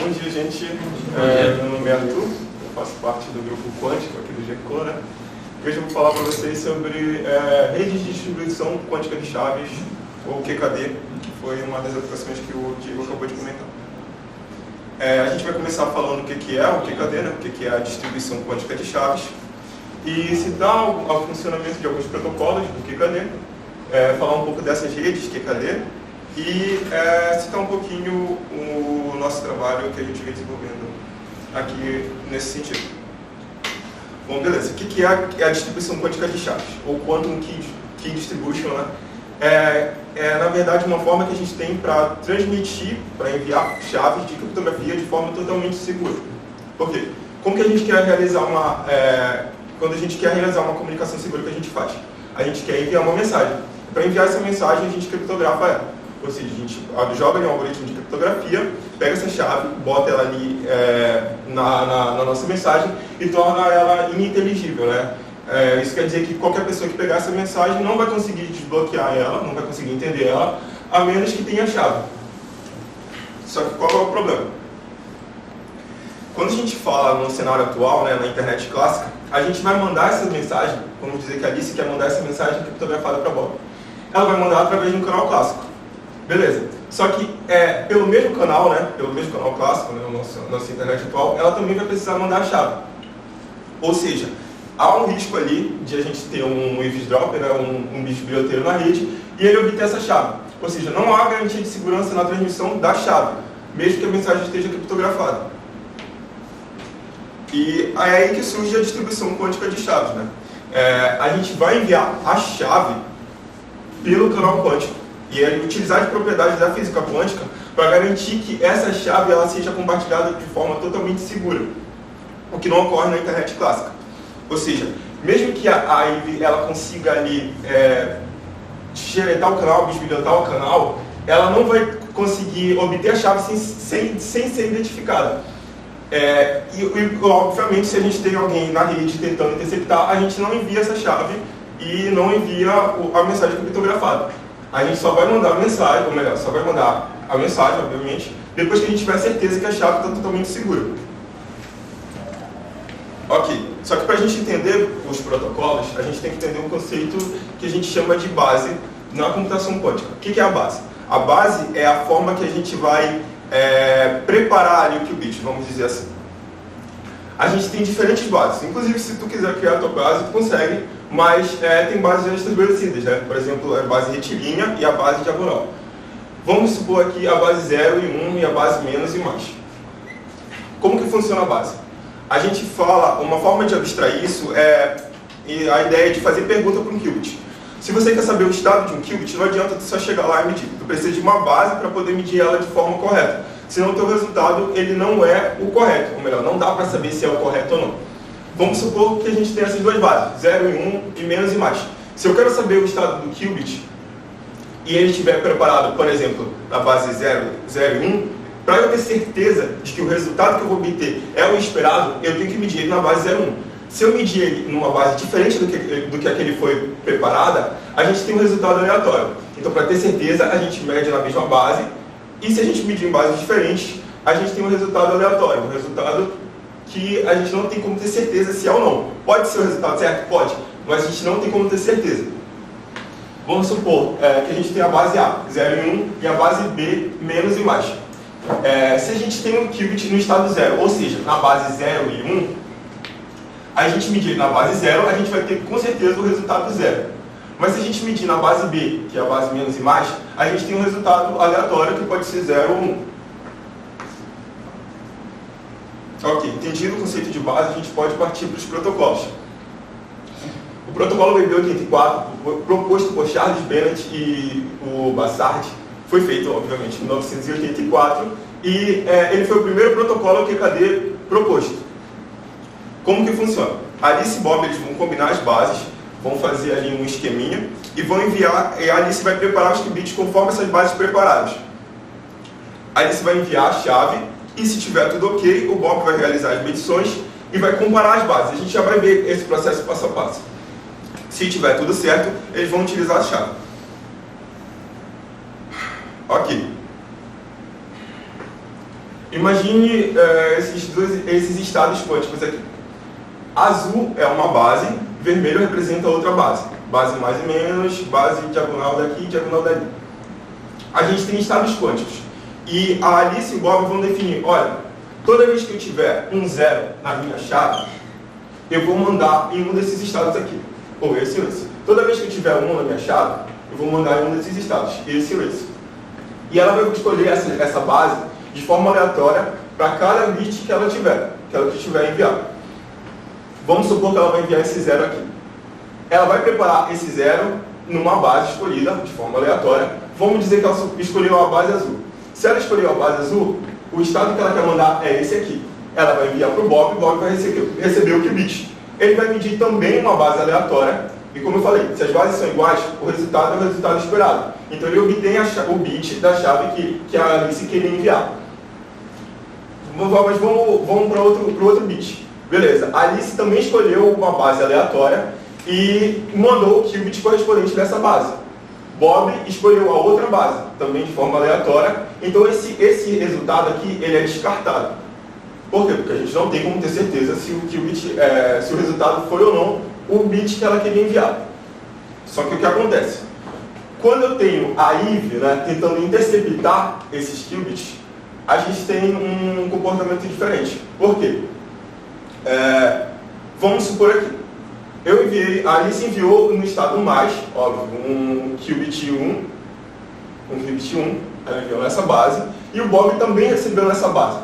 Bom dia, gente. Meu nome é Arthur, eu faço parte do grupo quântico aqui do GECO, né? Hoje eu vou falar para vocês sobre redes de distribuição quântica de chaves, ou QKD, que foi uma das aplicações que o Diego acabou de comentar. A gente vai começar falando o que é o QKD, né? O que é a distribuição quântica de chaves, e citar o funcionamento de alguns protocolos do QKD, falar um pouco dessas redes QKD, e citar um pouquinho o nosso trabalho que a gente vem desenvolvendo aqui nesse sentido. Bom, beleza. O que é a distribuição quântica de chaves? Ou Quantum Key Distribution, né? Na verdade, uma forma que a gente tem para transmitir, para enviar chaves de criptografia de forma totalmente segura. Por quê? Como que a gente quer realizar quando a gente quer realizar uma comunicação segura, o que a gente faz? A gente quer enviar uma mensagem. Para enviar essa mensagem, a gente criptografa ela. Ou seja, a gente joga ali um algoritmo de criptografia, pega essa chave, bota ela ali na nossa mensagem e torna ela ininteligível, né? Isso quer dizer que qualquer pessoa que pegar essa mensagem não vai conseguir desbloquear ela, não vai conseguir entender ela, a menos que tenha a chave. Só que qual é o problema? Quando a gente fala no cenário atual, né, na internet clássica, a gente vai mandar essa mensagem, vamos dizer que a Alice quer mandar essa mensagem criptografada para Bob. Ela vai mandar através de um canal clássico. Beleza. Só que pelo mesmo canal, né, pelo mesmo canal clássico, né, nossa internet atual, ela também vai precisar mandar a chave. Ou seja, há um risco ali de a gente ter um eavesdropper, né, um bisbilhoteiro na rede, e ele obter essa chave. Ou seja, não há garantia de segurança na transmissão da chave, mesmo que a mensagem esteja criptografada. E é aí que surge a distribuição quântica de chaves, né? A gente vai enviar a chave pelo canal quântico e utilizar as propriedades da física quântica para garantir que essa chave ela seja compartilhada de forma totalmente segura, o que não ocorre na internet clássica. Ou seja, mesmo que a Ivy ela consiga ali xeretar o canal, bisbilhotar o canal, ela não vai conseguir obter a chave sem ser identificada. E obviamente, se a gente tem alguém na rede tentando interceptar, a gente não envia essa chave e não envia a mensagem criptografada. A gente só vai mandar a mensagem, ou melhor, só vai mandar a mensagem, obviamente, depois que a gente tiver certeza que a chave está totalmente segura. Ok, só que para a gente entender os protocolos, a gente tem que entender um conceito que a gente chama de base na computação quântica. O que é a base? A base é a forma que a gente vai preparar ali o qubit, vamos dizer assim. A gente tem diferentes bases, inclusive se tu quiser criar a tua base, tu consegue, mas tem bases já estabelecidas, né? Por exemplo, a base retilínea e a base diagonal. Vamos supor aqui a base 0 e 1 e a base menos e mais. Como que funciona a base? A gente fala, uma forma de abstrair isso e a ideia de fazer pergunta para um qubit. Se você quer saber o estado de um qubit, não adianta tu só chegar lá e medir. Tu precisa de uma base para poder medir ela de forma correta. Senão o teu resultado ele não é o correto. Ou melhor, não dá para saber se é o correto ou não. Vamos supor que a gente tem essas duas bases, 0 e 1 e menos e mais. Se eu quero saber o estado do qubit e ele estiver preparado, por exemplo, na base 0 e 1, para eu ter certeza de que o resultado que eu vou obter é o esperado, eu tenho que medir ele na base 0 e 1. Se eu medir ele numa base diferente do que aquele foi preparada, a gente tem um resultado aleatório. Então, para ter certeza, a gente mede na mesma base, e se a gente medir em bases diferentes, a gente tem um resultado aleatório, um resultado que a gente não tem como ter certeza se é ou não. Pode ser o resultado certo? Pode, mas a gente não tem como ter certeza. Vamos supor que a gente tem a base A, 0 e 1, e a base B, menos e mais. Se a gente tem um qubit no estado 0, ou seja, na base 0 e 1, a gente medir na base 0, a gente vai ter com certeza o resultado 0. Mas se a gente medir na base B, que é a base menos e mais, a gente tem um resultado aleatório que pode ser 0 ou 1. Ok, entendido o conceito de base, a gente pode partir para os protocolos. O protocolo BB84, proposto por Charles Bennett e o Bassard, foi feito, obviamente, em 1984, e ele foi o primeiro protocolo QKD proposto. Como que funciona? Alice e Bob eles vão combinar as bases, vão fazer ali um esqueminha e vão enviar, e a Alice vai preparar os qubits conforme essas bases preparadas. A Alice vai enviar a chave e se tiver tudo ok, o Bob vai realizar as medições e vai comparar as bases. A gente já vai ver esse processo passo a passo. Se tiver tudo certo, eles vão utilizar a chave. Ok. Imagine esses estados quânticos aqui. Azul é uma base, vermelho representa outra base. Base mais e menos, base diagonal daqui e diagonal dali. A gente tem estados quânticos. E a Alice e o Bob vão definir, olha, toda vez que eu tiver um 0 na minha chave, eu vou mandar em um desses estados aqui. Ou esse ou esse. Toda vez que eu tiver um na minha chave, eu vou mandar em um desses estados. Esse ou esse. E ela vai escolher essa base de forma aleatória para cada bit que ela tiver enviado. Vamos supor que ela vai enviar esse 0 aqui. Ela vai preparar esse 0 numa base escolhida de forma aleatória. Vamos dizer que ela escolheu a base azul. Se ela escolheu a base azul, o estado que ela quer mandar é esse aqui. Ela vai enviar para o Bob e o Bob vai receber o qubit. Ele vai medir também uma base aleatória. E como eu falei, se as bases são iguais, o resultado é o resultado esperado. Então ele obtém o bit da chave que a Alice queria enviar. Mas vamos para outro bit. Beleza, a Alice também escolheu uma base aleatória e mandou o qubit correspondente dessa base. Bob escolheu a outra base, também de forma aleatória. Então esse resultado aqui ele é descartado. Por quê? Porque a gente não tem como ter certeza se o qubit, se o resultado foi ou não o bit que ela queria enviar. Só que o que acontece? Quando eu tenho a Eve, né, tentando interceptar esses qubits, a gente tem um comportamento diferente. Por quê? Vamos supor aqui, a Alice enviou no estado mais, óbvio, um qubit 1, ela enviou nessa base, e o Bob também recebeu nessa base.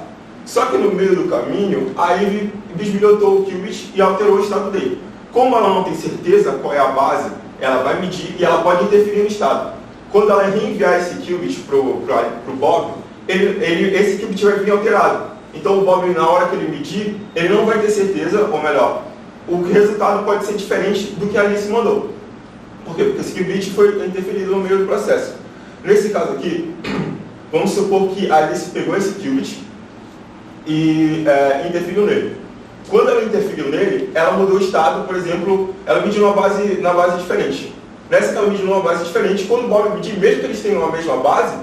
Só que no meio do caminho, a Eve bisbilhotou o qubit e alterou o estado dele. Como ela não tem certeza qual é a base, ela vai medir e ela pode interferir no estado. Quando ela reenviar esse qubit para o Bob, esse qubit vai vir alterado. Então o Bob, na hora que ele medir, ele não vai ter certeza, ou melhor, o resultado pode ser diferente do que a Alice mandou. Por quê? Porque esse qubit foi interferido no meio do processo. Nesse caso aqui, vamos supor que a Alice pegou esse qubit e interferiu nele. Quando ela interferiu nele, ela mudou o estado, por exemplo, ela mediu na base diferente. Nessa que ela mediu numa base diferente, quando o Bob medir, mesmo que eles tenham a mesma base,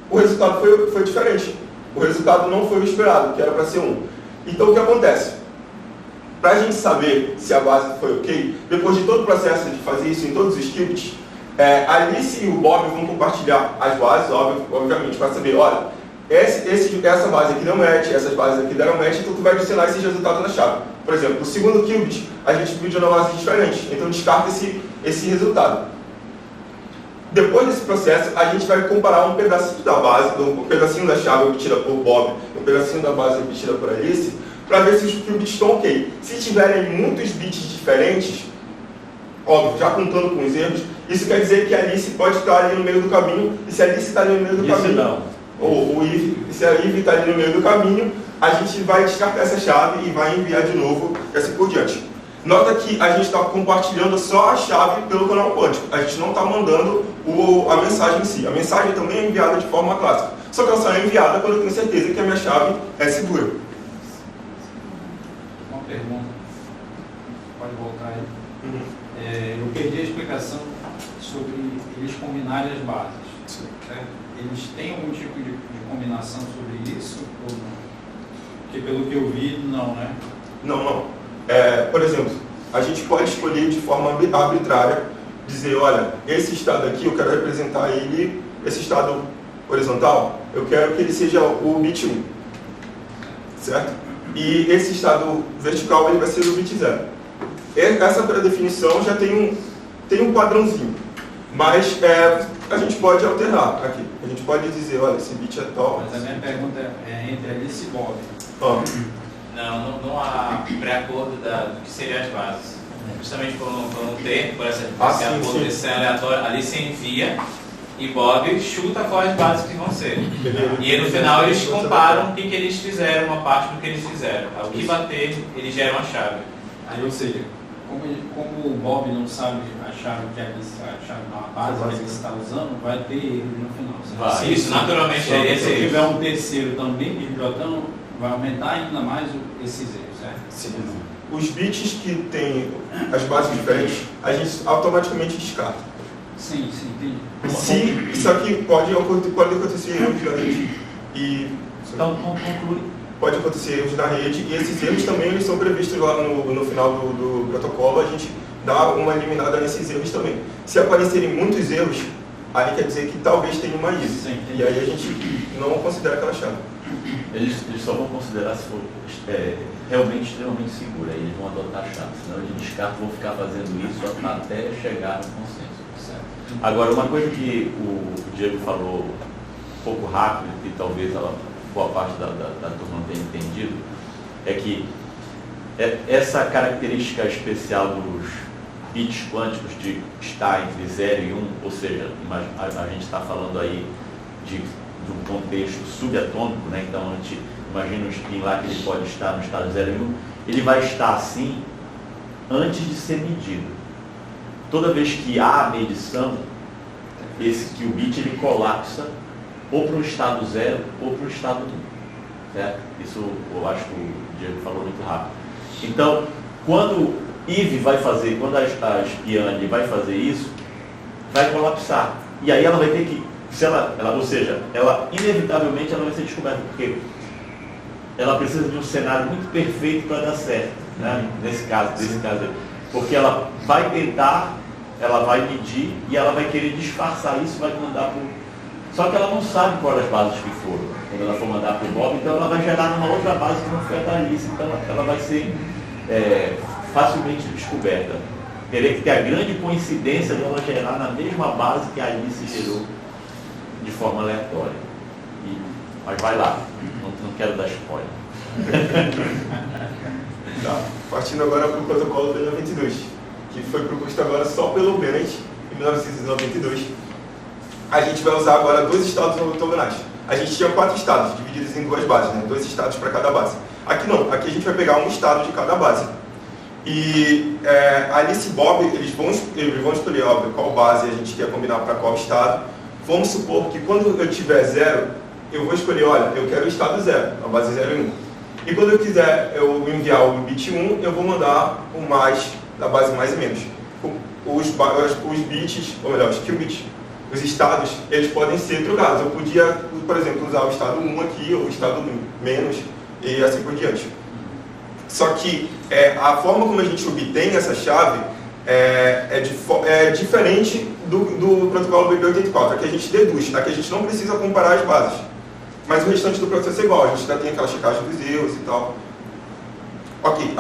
o resultado foi diferente. O resultado não foi o esperado, que era para ser 1. Então o que acontece? Para a gente saber se a base foi ok, depois de todo o processo de fazer isso em todos os qubits, a Alice e o Bob vão compartilhar as bases, obviamente, para saber, olha, essa base aqui deu match, essas bases aqui deram match, então tu vai adicionar esses resultados na chave. Por exemplo, o segundo qubit, a gente mediu na base diferente, então descarta esse resultado. Depois desse processo, a gente vai comparar um pedacinho da base, um pedacinho da chave obtida por Bob, um pedacinho da base obtida por Alice, para ver se os qubits estão ok. Se tiverem muitos bits diferentes, óbvio, já contando com os erros, isso quer dizer que a Alice pode estar ali no meio do caminho, e se a Alice está ali no meio do caminho, se a Eve está ali no meio do caminho, a gente vai descartar essa chave e vai enviar de novo e assim por diante. Nota que a gente está compartilhando só a chave pelo canal quântico. A gente não está mandando a mensagem em si. A mensagem também é enviada de forma clássica. Só que ela só é enviada quando eu tenho certeza que a minha chave é segura. Uma pergunta. Pode voltar aí. Eu perdi a explicação sobre eles combinarem as bases. Eles têm algum tipo de combinação sobre isso ou não? Porque pelo que eu vi, não, né? Não. Por exemplo, a gente pode escolher de forma arbitrária, dizer, olha, esse estado aqui eu quero representar ele, esse estado horizontal, eu quero que ele seja o bit 1, certo? E esse estado vertical ele vai ser o bit 0. Essa pré-definição já tem um padrãozinho, mas a gente pode alternar aqui. A gente pode dizer, olha, esse bit é tal. Mas a minha pergunta é entre Alice e Bob. Não há pré-acordo do que seriam as bases. Justamente por não ter, por esse acordo de ser aleatório, ali se envia e Bob chuta quais bases que vão ser. E aí, no final eles comparam o que eles fizeram, uma parte do que eles fizeram. Ao que bater, eles geram a chave. Aí, ou seja, como o Bob não sabe a chave que é a base que ele está usando, vai ter erro no final. Isso naturalmente se tiver um terceiro também bibliotando, vai aumentar ainda mais esses erros, certo? Sim. Os bits que têm as bases diferentes, a gente automaticamente descarta. Sim, entendi. Isso aqui pode acontecer erros diferentes. E Então, conclui. Pode acontecer erros na rede, e esses erros também eles são previstos lá no final do protocolo, a gente dá uma eliminada nesses erros também. Se aparecerem muitos erros, aí quer dizer que talvez tenha uma ISO, e aí a gente não considera aquela chave. Eles só vão considerar se for realmente extremamente segura, aí eles vão adotar a chave, senão eles descartam, vão ficar fazendo isso até chegar no consenso. Certo? Agora, uma coisa que o Diego falou um pouco rápido, que talvez boa parte da turma não tenha entendido, é que essa característica especial dos bits quânticos de estar entre 0 e 1, ou seja, a gente está falando aí de um contexto subatômico, né? Então a gente imagina um spin lá que ele pode estar no estado 0 e 1, ele vai estar assim antes de ser medido. Toda vez que há a medição, que o bit ele colapsa ou para o estado 0 ou para o estado 1. Certo? Isso eu acho que o Diego falou muito rápido. Então, quando Eve vai fazer, quando a Spiane vai fazer isso, vai colapsar. E aí ela vai ter que, ou seja, ela inevitavelmente ela vai ser descoberta, porque ela precisa de um cenário muito perfeito para dar certo, né? Nesse caso aí. Porque ela vai tentar, ela vai medir e ela vai querer disfarçar isso, vai mandar por... Só que ela não sabe quais as bases que foram, quando ela for mandar para o Bob, então ela vai gerar numa outra base que não foi a da Alice, então ela vai ser facilmente descoberta. Teria que ter a grande coincidência de ela gerar na mesma base que a Alice gerou de forma aleatória. Mas vai lá, não quero dar spoiler. Tá. Partindo agora para o protocolo BNA 22, que foi proposto agora só pelo Bennett, em 1992. A gente vai usar agora 2 estados ortogonais. A gente tinha 4 estados, divididos em 2 bases, né? 2 estados para cada base. Aqui não, aqui a gente vai pegar um estado de cada base. E Alice e Bob, eles vão escolher, óbvio, qual base a gente quer combinar para qual estado. Vamos supor que quando eu tiver 0, eu vou escolher, olha, eu quero o estado 0, a base 0 e 1. E quando eu quiser enviar o bit 1, eu vou mandar o mais da base mais e menos. Os bits, ou melhor, os qubits, os estados, eles podem ser trocados. Eu podia, por exemplo, usar o estado 1 aqui, ou o estado menos, e assim por diante. Só que a forma como a gente obtém essa chave é diferente do protocolo BB84. Aqui a gente deduz, aqui a gente não precisa comparar as bases. Mas o restante do processo é igual, a gente ainda tem aquela checagem dos erros e tal. Ok,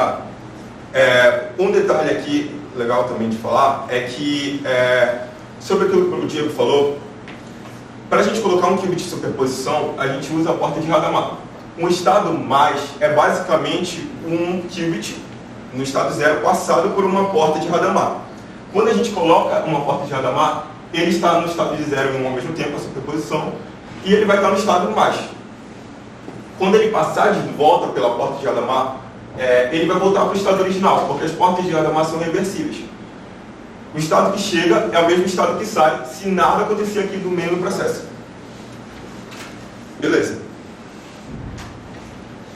um detalhe aqui legal também de falar é que, sobre aquilo que o Diego falou, para a gente colocar um qubit de superposição, a gente usa a porta de Hadamard. Um estado mais é basicamente um qubit no estado 0 passado por uma porta de Hadamard. Quando a gente coloca uma porta de Hadamard, ele está no estado de 0 e 1 ao mesmo tempo, a superposição, e ele vai estar no estado mais. Quando ele passar de volta pela porta de Hadamard, ele vai voltar para o estado original, porque as portas de Hadamard são reversíveis. O estado que chega é o mesmo estado que sai, se nada acontecer aqui do meio do processo. Beleza.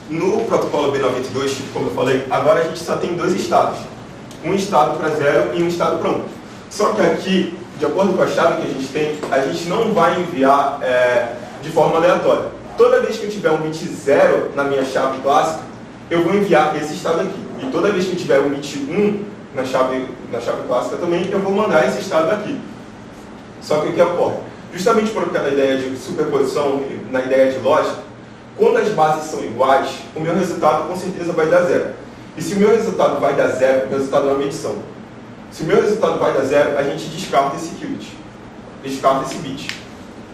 No protocolo B92, como eu falei, agora a gente só tem 2 estados. Um estado para 0 e um estado para 1. Só que aqui, de acordo com a chave que a gente tem, a gente não vai enviar de forma aleatória. Toda vez que eu tiver um bit 0 na minha chave clássica, eu vou enviar esse estado aqui. E toda vez que eu tiver um bit 1 na chave clássica também, eu vou mandar esse estado aqui. Só que o que ocorre? Justamente por aquela ideia de superposição, na ideia de lógica, quando as bases são iguais, o meu resultado com certeza vai dar 0. E se o meu resultado vai dar 0, o resultado é uma medição. Se o meu resultado vai dar 0, a gente descarta esse qubit, descarta esse bit.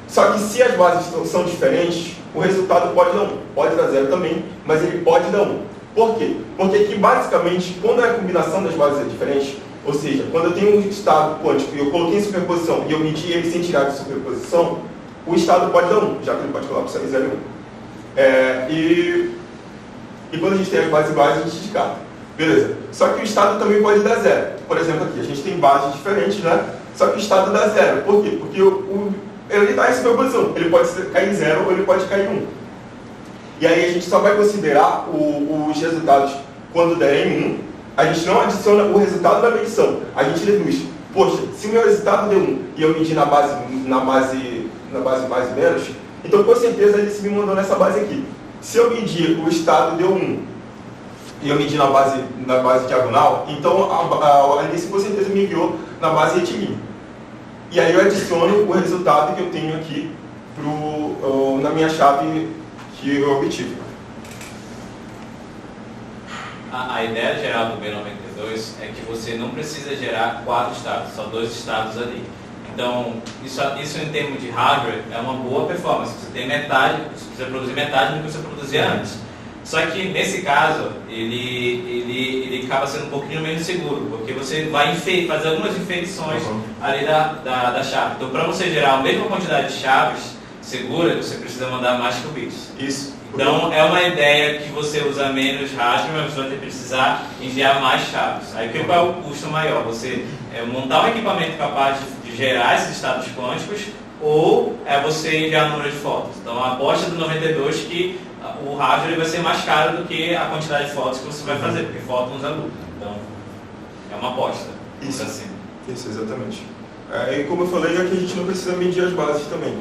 Só que se as bases são diferentes, o resultado pode dar 1. Pode dar 0 também, mas ele pode dar 1. Por quê? Porque aqui, basicamente, quando a combinação das bases é diferente, ou seja, quando eu tenho um estado quântico e eu coloquei em superposição e eu medi ele sem tirar de superposição, o estado pode dar 1, já que ele pode colapsar em 0 e 1. E quando a gente tem as bases iguais, a gente descarta. Beleza. Só que o estado também pode dar 0. Por exemplo, aqui, a gente tem bases diferentes, né? Só que o estado dá 0. Por quê? Porque ele está em superposição. Ele pode cair em 0 ou ele pode cair em 1. E aí a gente só vai considerar os resultados quando der em 1. A gente não adiciona o resultado da medição. A gente deduz. Poxa, se o meu resultado deu 1 e eu medi na base mais e menos, então com certeza ele se me mandou nessa base aqui. Se eu medir o estado deu 1 e eu medir na base diagonal, então a Alice com certeza me enviou na base retilínea. E aí eu adiciono o resultado que eu tenho aqui na minha chave que eu obtive. A ideia geral do B92 é que você não precisa gerar 4 estados, só 2 estados ali. Então, isso em termos de hardware é uma boa performance. Você tem metade, você precisa produzir metade do que você produzia antes. Só que nesse caso, ele acaba sendo um pouquinho menos seguro, porque você vai fazer algumas inferições ali da chave. Então, para você gerar a mesma quantidade de chaves seguras, você precisa mandar mais qubits. Isso. Então, é uma ideia que você usa menos hardware, mas você vai precisar enviar mais chaves. Aí, qual é o custo maior? Você montar um equipamento capaz de gerar esses estados quânticos, ou você enviar número de fotos. Então, a aposta do 92 que o hardware vai ser mais caro do que a quantidade de fotos que você vai fazer, porque fótons é lucro. Então, é uma aposta. Isso, assim. Isso, exatamente. E como eu falei, aqui a gente não precisa medir as bases também.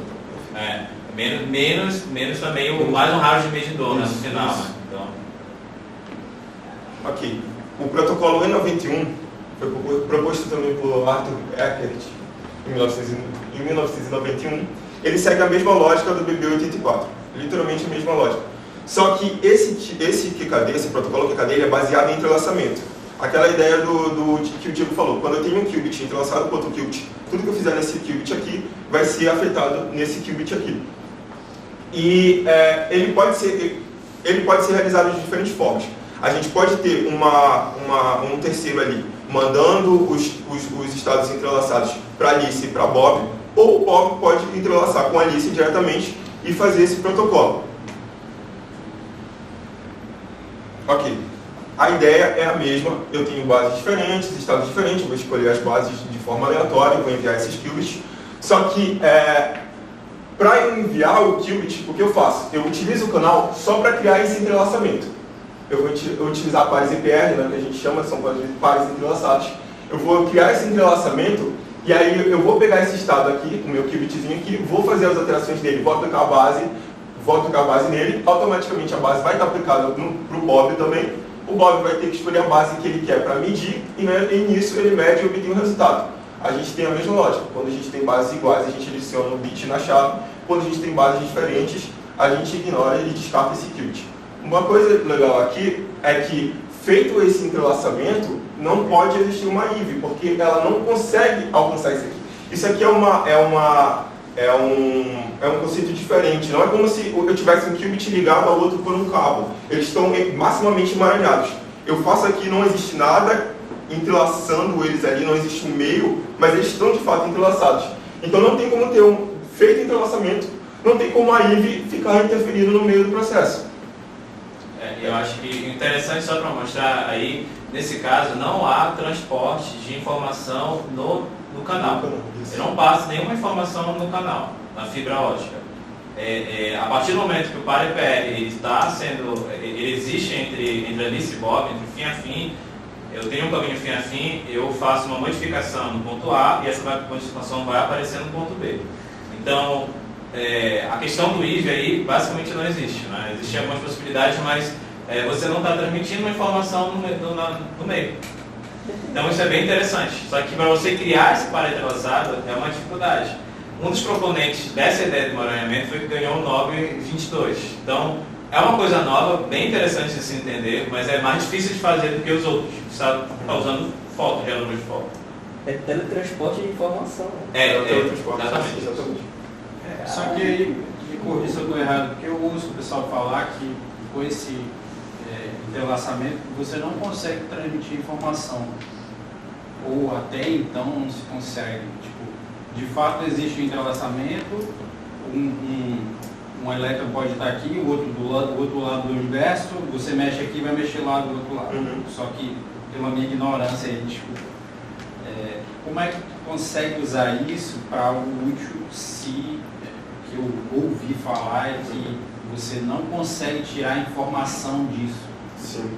Menos também, mais um hardware medidor no final. Né? Então. Ok. O protocolo E91 foi proposto também por Arthur Eckert em 1991. Ele segue a mesma lógica do BB84, literalmente a mesma lógica. Só que esse QKD, esse protocolo QKD, ele é baseado em entrelaçamento. Aquela ideia que o Diego falou, quando eu tenho um qubit entrelaçado com outro qubit, tudo que eu fizer nesse qubit aqui vai ser afetado nesse qubit aqui. E ele pode ser realizado de diferentes formas. A gente pode ter um terceiro ali mandando os estados entrelaçados para Alice e para Bob, ou o Bob pode entrelaçar com a Alice diretamente e fazer esse protocolo. Ok. A ideia é a mesma, eu tenho bases diferentes, estados diferentes, eu vou escolher as bases de forma aleatória, vou enviar esses qubits. Só que, para eu enviar o qubit, o que eu faço? Eu utilizo o canal só para criar esse entrelaçamento. Eu vou utilizar pares EPR, né, que a gente chama, são pares entrelaçados. Eu vou criar esse entrelaçamento, e aí eu vou pegar esse estado aqui, o meu qubitzinho aqui, vou fazer as alterações dele, vou aplicar a base nele, automaticamente a base vai estar aplicada para o Bob também. O Bob vai ter que escolher a base que ele quer para medir, e nisso ele mede e obtém o resultado. A gente tem a mesma lógica. Quando a gente tem bases iguais, a gente adiciona um bit na chave. Quando a gente tem bases diferentes, a gente ignora e descarta esse qubit. Uma coisa legal aqui é que, feito esse entrelaçamento, não pode existir uma IV, porque ela não consegue alcançar isso aqui. Isso aqui é um conceito diferente. Não é como se eu tivesse um qubit ligado ao outro por um cabo. Eles estão maximamente emaranhados. Eu faço aqui, não existe nada entrelaçando eles ali, não existe um meio, mas eles estão de fato entrelaçados. Então não tem como ter feito entrelaçamento, não tem como a IV ficar interferindo no meio do processo. Eu acho que interessante só para mostrar aí, nesse caso, não há transporte de informação no canal. Eu não passo nenhuma informação no canal, na fibra ótica. A partir do momento que o par EPR ele existe entre Alice e Bob, entre fim a fim, eu tenho um caminho fim a fim, eu faço uma modificação no ponto A e essa modificação vai aparecer no ponto B. Então, a questão do IV aí basicamente não existe, né? Existem algumas possibilidades, mas você não está transmitindo uma informação no meio. Então isso é bem interessante. Só que para você criar esse par entrelaçado é uma dificuldade. Um dos proponentes dessa ideia de emaranhamento foi que ganhou o Nobel 22. Então é uma coisa nova, bem interessante de se entender, mas é mais difícil de fazer do que os outros. Você está usando foto, gerador de foto. É teletransporte de informação. Exatamente. Só que aí, me corrija se eu estou errado, porque eu ouço o pessoal falar que com esse entrelaçamento você não consegue transmitir informação. Ou até então não se consegue. Tipo, de fato existe um entrelaçamento, um elétron pode estar aqui, o outro do outro lado do universo, você mexe aqui e vai mexer lá do outro lado. Só que, pela minha ignorância aí, desculpa. Como é que tu consegue usar isso para algo útil se que eu ouvi falar é que você não consegue tirar informação disso? Sim.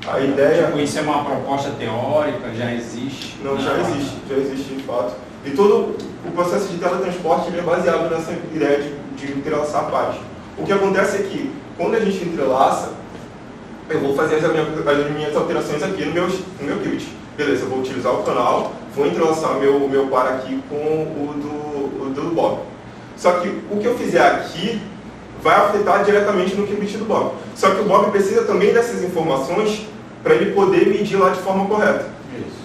A ideia... Tipo, isso é uma proposta teórica, já existe? Não, já existe de fato. E todo o processo de teletransporte ele é baseado nessa ideia de entrelaçar pares. O que acontece é que quando a gente entrelaça, eu vou fazer as minhas alterações aqui no meu build. Beleza, eu vou utilizar o canal, vou entrelaçar meu par aqui com o do Bob. Só que o que eu fizer aqui vai afetar diretamente no qubit do Bob. Só que o Bob precisa também dessas informações para ele poder medir lá de forma correta. Isso.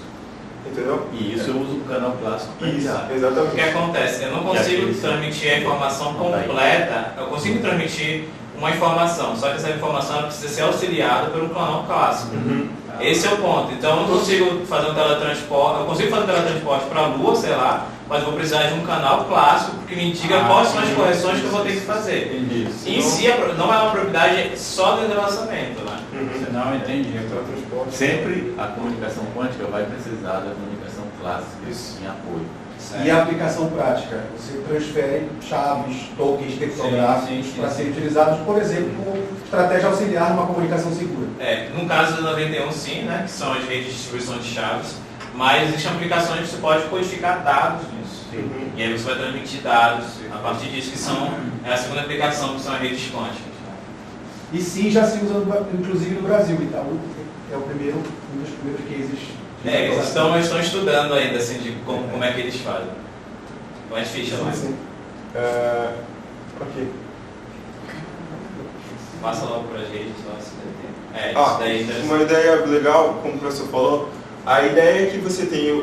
Entendeu? E isso eu uso o canal clássico para Isso, enviar. exatamente. O que acontece? Eu não consigo transmitir a informação completa, eu consigo transmitir uma informação, só que essa informação ela precisa ser auxiliada por um canal clássico. Esse é o ponto. Então eu não consigo fazer um teletransporte, eu consigo fazer um teletransporte para a Lua, sei lá, mas vou precisar de um canal clássico que me diga quais são as correções que eu vou ter que fazer. Isso. Em si, não é uma propriedade só do entrelaçamento, né? Você não entende. Sempre a comunicação quântica vai precisar da comunicação clássica em apoio. E a aplicação prática? Você transfere chaves, tokens criptográficos para serem utilizados, por exemplo, como estratégia auxiliar numa comunicação segura. No caso do 91, sim, né, que são as redes de distribuição de chaves, mas existem aplicações que você pode codificar dados nisso. E aí você vai transmitir dados a partir disso, que são a segunda aplicação, que são as redes quânticas. E sim, já se usa inclusive no Brasil, então é um dos primeiros cases. Eles estão estudando ainda, assim, de como é que eles fazem. Mais ficha lá. Sim. Ok. Passa logo para as redes lá, se der tempo. Isso daí uma ideia legal, como o professor falou, a ideia é que você tem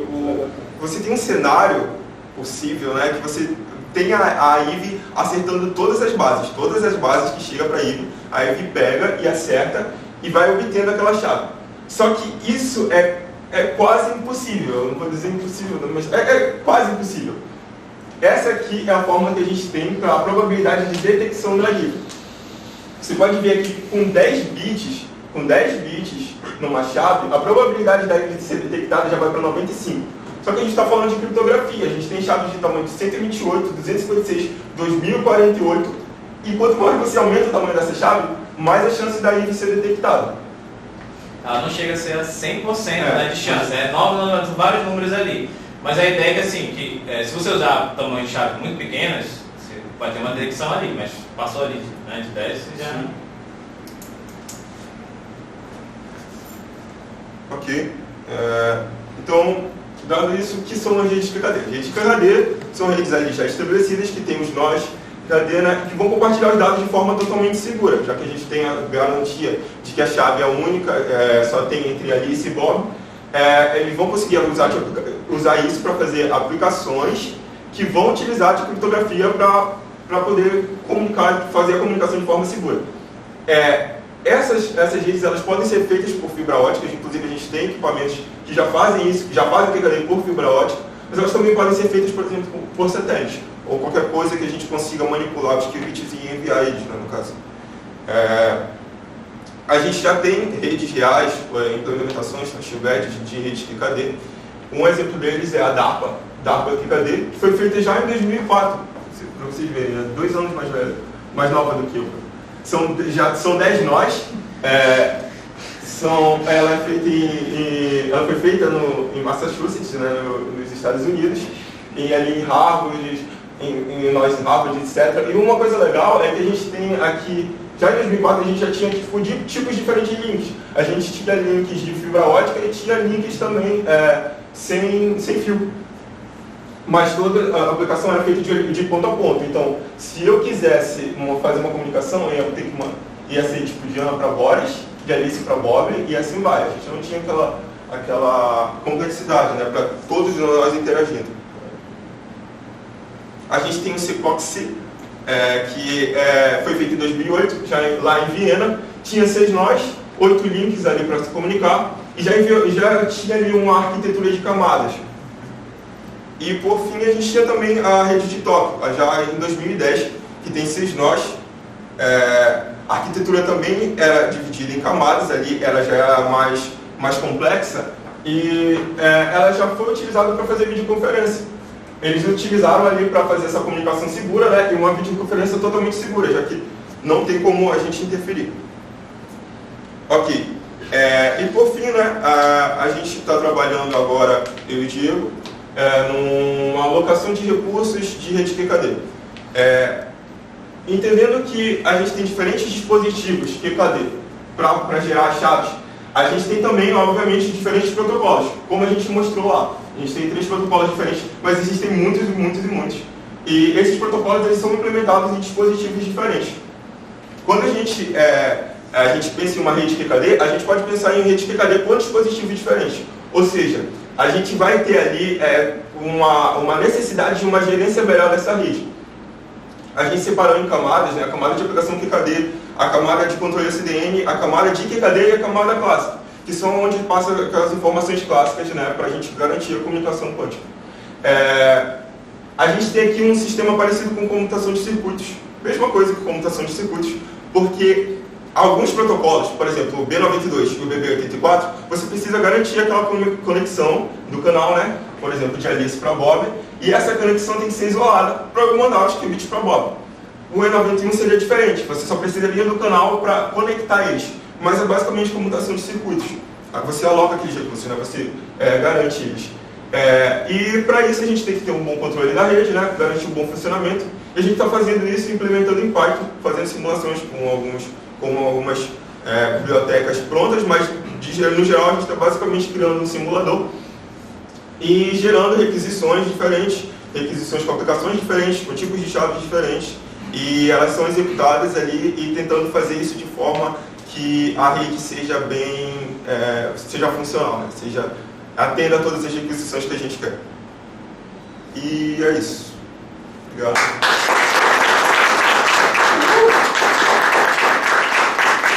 um cenário possível, né, que você tem a Eve acertando todas as bases que chegam para a Eve pega e acerta e vai obtendo aquela chave. Só que isso é quase impossível, eu não vou dizer impossível, mas é quase impossível. Essa aqui é a forma que a gente tem para a probabilidade de detecção da Eve. Você pode ver aqui que com 10 bits numa chave, a probabilidade da Eve ser detectada já vai para 95. Só que a gente está falando de criptografia, a gente tem chaves de tamanho de 128, 256, 2048, e quanto mais você aumenta o tamanho dessa chave, mais a chance da Eve ser detectada. Ela não chega a ser 100% né, de chance, vários números ali. Mas a ideia é que, assim, se você usar tamanho de chave muito pequenas, você vai ter uma detecção ali, mas passou ali, né, de 10, você já... Sim. Ok. Então, dado isso, o que são as redes PKD? Redes PKD são redes ali já estabelecidas, que tem os nós PKD, né, que vão compartilhar os dados de forma totalmente segura, já que a gente tem a garantia de que a chave é única, só tem entre Alice e Bob. Eles vão conseguir usar isso para fazer aplicações que vão utilizar de criptografia para poder fazer a comunicação de forma segura. Essas redes elas podem ser feitas por fibra ótica, inclusive a gente tem equipamentos que já fazem isso, que já fazem PKD por fibra ótica, mas elas também podem ser feitas, por exemplo, por satélite, ou qualquer coisa que a gente consiga manipular os qubits e enviar eles, né, no caso. A gente já tem redes reais, implementações, testbeds de redes PKD. Um exemplo deles é a DARPA PKD, que foi feita já em 2004, para vocês verem, 2 anos mais nova do que eu. São 10 nós. Ela foi feita em Massachusetts, né, nos Estados Unidos, e ali em Harvard, em Harvard, etc. E uma coisa legal é que a gente tem aqui, já em 2004 a gente já tinha tipos diferentes de links. A gente tinha links de fibra ótica e tinha links também sem fio. Mas toda a aplicação era feita de ponto a ponto. Então, se eu quisesse fazer uma comunicação, ia ser tipo de Ana para Boris, de Alice para Bob e assim vai. A gente não tinha aquela complexidade, né, para todos nós interagindo. A gente tem o CPOC, que foi feito em 2008, lá em Viena. Tinha 6 nós, 8 links ali para se comunicar e já tinha ali uma arquitetura de camadas. E por fim a gente tinha também a rede de Tóquio, já em 2010, que tem 6 nós. A arquitetura também era dividida em camadas, ali ela já era mais complexa e ela já foi utilizada para fazer videoconferência. Eles utilizaram ali para fazer essa comunicação segura, né, e uma videoconferência totalmente segura, já que não tem como a gente interferir. Ok. E por fim, né, a gente está trabalhando agora, eu e o Diego, numa alocação de recursos de rede PKD. entendendo que a gente tem diferentes dispositivos QKD para gerar chaves, a gente tem também, obviamente, diferentes protocolos, como a gente mostrou lá. A gente tem 3 protocolos diferentes, mas existem muitos e muitos e muitos. E esses protocolos eles são implementados em dispositivos diferentes. Quando a gente pensa em uma rede QKD, a gente pode pensar em rede QKD com dispositivos diferentes. Ou seja, a gente vai ter ali uma necessidade de uma gerência melhor dessa rede. A gente separou em camadas, né, a camada de aplicação QKD, a camada de controle SDN, a camada de QKD e a camada clássica, que são onde passa aquelas informações clássicas, né, para a gente garantir a comunicação quântica. A gente tem aqui um sistema parecido com comutação de circuitos, mesma coisa que comutação de circuitos, porque alguns protocolos, por exemplo, o B92 e o BB84, você precisa garantir aquela conexão do canal, né, por exemplo, de Alice para Bob, e essa conexão tem que ser isolada para mandar os qubits para Bob. O E91 seria diferente, você só precisaria do canal para conectar eles, mas é basicamente comutação de circuitos. Você aloca aqueles recursos, né? Você garante eles. E para isso a gente tem que ter um bom controle da rede, né? Garantir um bom funcionamento, e a gente está fazendo isso implementando em Python, fazendo simulações com algumas bibliotecas prontas, mas no geral a gente está basicamente criando um simulador e gerando requisições diferentes, requisições com aplicações diferentes, com tipos de chaves diferentes, e elas são executadas ali e tentando fazer isso de forma que a rede seja seja funcional, né? Atenda a todas as requisições que a gente quer. E é isso. Obrigado.